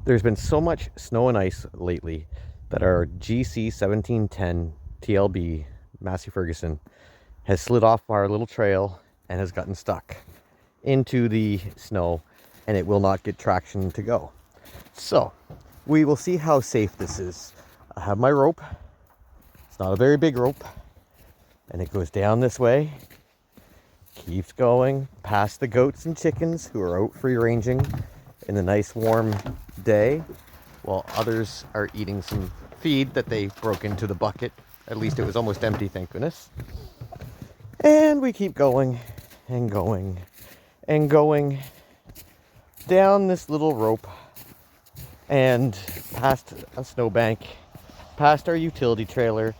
There's been so much snow and ice lately that our GC 1710 TLB Massey Ferguson has slid off our little trail and has gotten stuck into the snow, and it will not get traction to go. So we will see how safe this is. I have my rope. It's not a very big rope, and it goes down this way, keeps going past the goats and chickens who are out free ranging in the nice warm day, while others are eating some feed that they broke into the bucket. At least it was almost empty, thank goodness. And we keep going and going and going down this little rope and past a snowbank, past our utility trailer,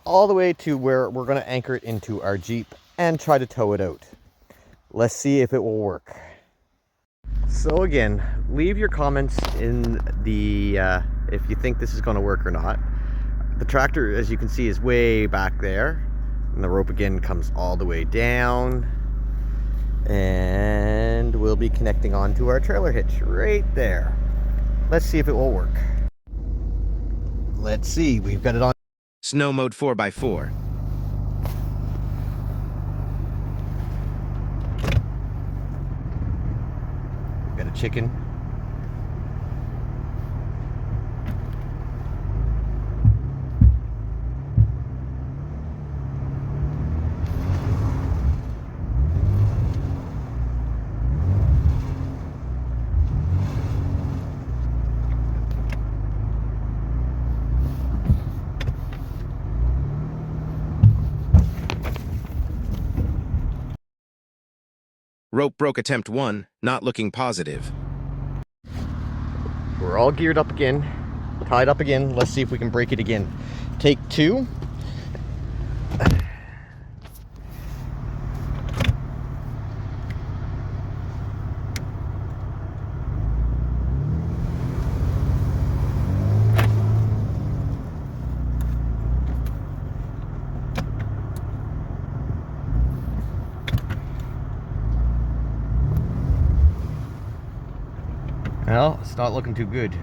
all the way to where we're going to anchor it into our Jeep and try to tow it out. Let's see if it will work. So again, leave your comments in the if you think this is going to work or not. The tractor, as you can see, is way back there, and the rope again comes all the way down, and we'll be connecting onto our trailer hitch right there. Let's see if it will work. Let's see, we've got it on Snow mode 4x4. Got a chicken. Rope broke attempt 1, not looking positive. We're all geared up again, tied up again. Let's see if we can break it again. Take 2. Well, it's not looking too good.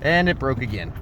And it broke again.